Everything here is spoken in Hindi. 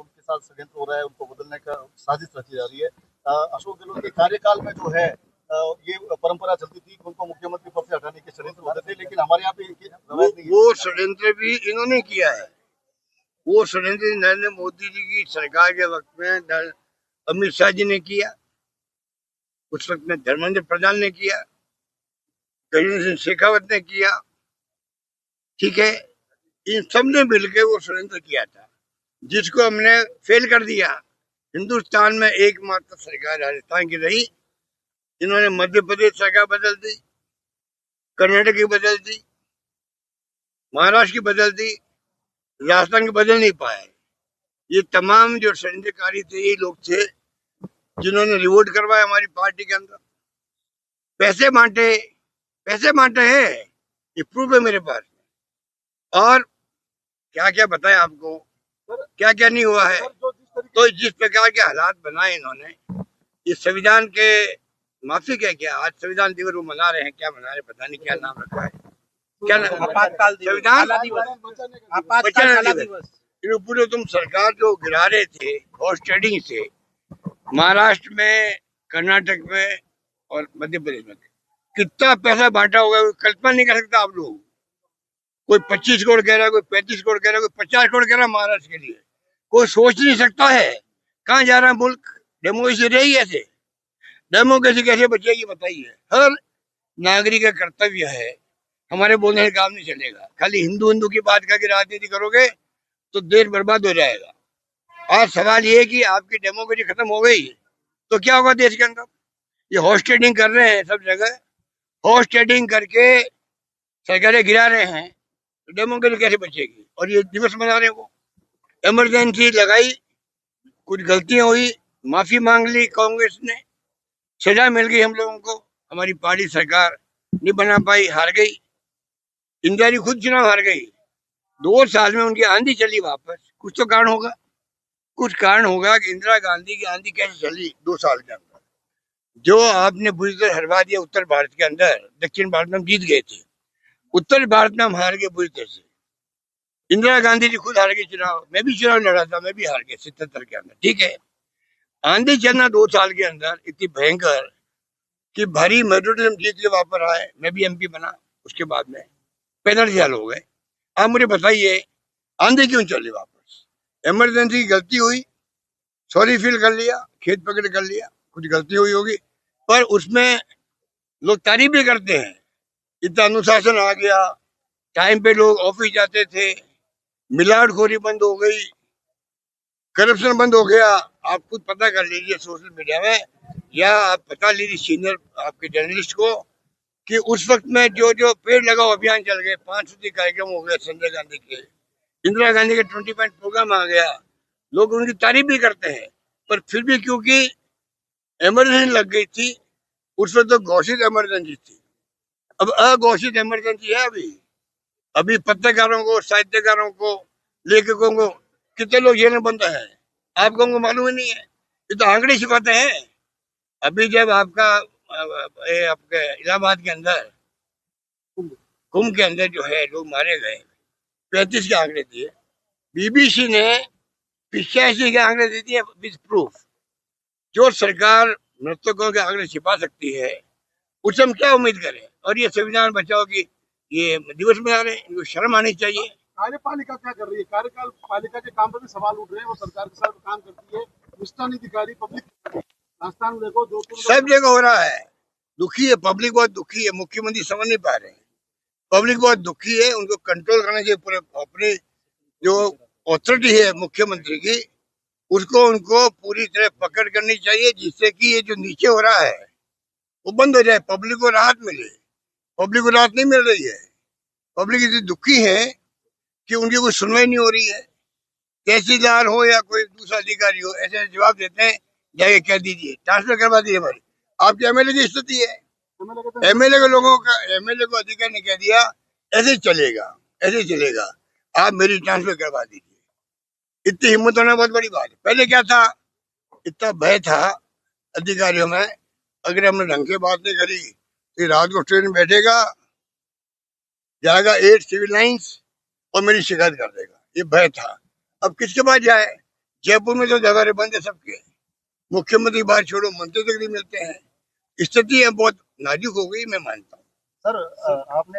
उनके साथ षड्यंत्र हो रहा है, उनको बदलने का साजिश रची जा रही है। अशोक गहलोत के कार्यकाल में जो है ये परंपरा चलती थी कि उनको मुख्यमंत्री पद से हटाने के षड्यंत्र होते थे, लेकिन हमारे यहाँ पे रवायत नहीं है। वो षड्यंत्र भी इन्होंने किया है। वो षड्यंत्र नरेंद्र मोदी जी की सरकार के वक्त में अमित शाह जी ने किया, उस वक्त में धर्मेंद्र प्रधान ने किया, गजेंद्र सिंह शेखावत ने किया। ठीक है, इन सब ने मिलकर वो षड्यंत्र किया था, जिसको हमने फेल कर दिया। हिंदुस्तान में एकमात्र सरकार राजस्थान की रही। इन्होंने मध्य प्रदेश सरकार बदल दी, कर्नाटक की बदल दी, महाराष्ट्र की बदल दी, राजस्थान की बदल नहीं पाए। ये तमाम जो षड्यंत्रकारी थे ये लोग थे जिन्होंने रिवोल्ट करवाया हमारी पार्टी के अंदर, पैसे बांटे हैं। ये प्रूफ है मेरे पास। और क्या क्या बताएं आपको, क्या क्या नहीं हुआ है। तो जिस प्रकार के हालात बनाए इन्होंने, इस संविधान के माफी क्या आज संविधान दिवस वो मना रहे हैं, क्या मना रहे पता नहीं, क्या नाम रखा है, क्या आपातकाल संविधान दिवस। पूरे तुम सरकार जो गिरा रहे थे हॉर्स ट्रेडिंग से, महाराष्ट्र में, कर्नाटक में और मध्य प्रदेश में कितना पैसा बांटा होगा कल्पना नहीं कर सकता आप लोग। कोई 25 करोड़ कह रहा है, कोई 35 करोड़ कह रहा है, कोई 50 करोड़ कह रहा है महाराष्ट्र के लिए। कोई सोच नहीं सकता है कहाँ जा रहा है मुल्क। डेमोक्रेसी रही ऐसे, डेमोक्रेसी कैसे बचेगी बताइए। हर नागरिक का कर्तव्य है, हमारे बोलने से काम नहीं चलेगा। खाली हिंदू की बात करके राजनीति करोगे तो देश बर्बाद हो जाएगा। आज सवाल ये है कि आपकी डेमोक्रेसी खत्म हो गई तो क्या होगा देश के अंदर। ये हॉर्स ट्रेडिंग कर रहे हैं सब जगह, हॉर्स ट्रेडिंग करके सरकारें गिरा रहे हैं, तो डेमोक्रेसी कैसे बचेगी। और ये दिवस मना रहे, वो इमरजेंसी लगाई, कुछ गलतियां हुई, माफी मांग ली कांग्रेस ने, सजा मिल गई हम लोगों को। हमारी पार्टी सरकार नहीं बना पाई, हार गई। इंदिरा जी खुद चुनाव हार गई। 2 साल में उनकी आंधी चली वापस। कुछ तो कारण होगा, कुछ कारण होगा कि इंदिरा गांधी की आंधी कैसे चली 2 साल के अंदर। जो आपने बुरी तरह हरवा दिया उत्तर भारत के अंदर, दक्षिण भारत में हम जीत गए थे, उत्तर भारत में हम हार गए बुरी तरह से। इंदिरा गांधी जी खुद हार गई चुनाव, मैं भी चुनाव लड़ा था, मैं भी हार गया 77 के अंदर। ठीक है, आंधी चलना 2 साल के अंदर इतनी भयंकर कि भारी मेजोरिटी हम जीत के वापस आए, मैं भी एमपी बना। उसके बाद में 45 साल हो गए। आप मुझे बताइए आंधी क्यों चली वापस। इमरजेंसी की गलती हुई, सॉरी फील कर लिया, खेत पकड़ कर लिया, कुछ गलती हुई होगी, पर उसमें लोग तारीफ भी करते हैं। इतना अनुशासन आ गया, टाइम पे लोग ऑफिस जाते थे, मिलावटखोरी बंद हो गई, करप्शन बंद हो गया। आप खुद पता कर लीजिए सोशल मीडिया में, या आप पता लीजिए सीनियर आपके जर्नलिस्ट को, कि उस वक्त में जो जो पेड़ लगाओ अभियान चल गए, 500 कार्यक्रम हो गए संजय गांधी के, इंदिरा गांधी के 20 पॉइंट प्रोग्राम आ गया, लोग उनकी तारीफ भी करते हैं। पर फिर भी क्योंकि इमरजेंसी लग गई थी, उस वक्त तो घोषित इमरजेंसी थी, अब अघोषित इमरजेंसी है। अभी पत्रकारों को, साहित्यकारों को, लेखकों को कितने लोग जेल में बंद है, आप लोगों को मालूम ही नहीं है। ये तो आंकड़े छिपाते हैं। अभी जब आपका आपके इलाहाबाद के अंदर कुंभ के अंदर जो है लोग मारे गए, 35 के आंकड़े दिए, बीबीसी ने 85 के आंकड़े दे दिए विद प्रूफ। जो सरकार मृतकों के आंकड़े छिपा सकती है, उससे हम क्या उम्मीद करें। और ये संविधान बचाओ की ये दिवस मना रहे हैं, इनको शर्म आनी चाहिए। कार्यपालिका क्या कर रही है, कार्यकाल पालिका के काम पर भी सवाल उठ रहे हैं। वो सरकार के साथ काम करती है, निष्ठा नहीं दिखा रही। पब्लिक राजस्थान देखो, जोधपुर सब जगह हो रहा है। दुखी है पब्लिक, बहुत दुखी है। मुख्यमंत्री समझ नहीं पा रहे हैं, पब्लिक बहुत दुखी है। उनको कंट्रोल करना चाहिए पूरे, अपनी जो अथॉरिटी है मुख्यमंत्री की, उसको उनको पूरी तरह पकड़ करनी चाहिए, जिससे कि ये जो नीचे हो रहा है वो बंद हो जाए, पब्लिक को राहत मिले। पब्लिक को राहत नहीं मिल रही है। पब्लिक इतनी दुखी है कि उनकी कोई सुनवाई नहीं हो रही है। तहसीलदार हो या कोई दूसरा अधिकारी हो, ऐसे जवाब देते हैं, जाके कह दीजिए, ट्रांसफर करवा दीजिए हमारी। आपके एमएलए की स्थिति है, एमएलए के लोगों का, एमएलए को अधिकारी ने कह दिया ऐसे चलेगा, ऐसे चलेगा, आप मेरी ट्रांसफर करवा दीजिए। इतनी हिम्मत होना बहुत बड़ी बात है। पहले क्या था, इतना भय था अधिकारियों में, अगर हमने ढंग से बात नहीं करी तो रात को ट्रेन बैठेगा, जाएगा 8 सिविल लाइन्स और मेरी शिकायत कर देगा, ये भय था। अब किसके पास जाए, जयपुर में तो दरबारे बंद है सबके, मुख्यमंत्री बाहर छोड़ो मंत्री तक नहीं मिलते हैं, स्थिति है बहुत नाजुक हो गई, मैं मानता हूँ। सर आपने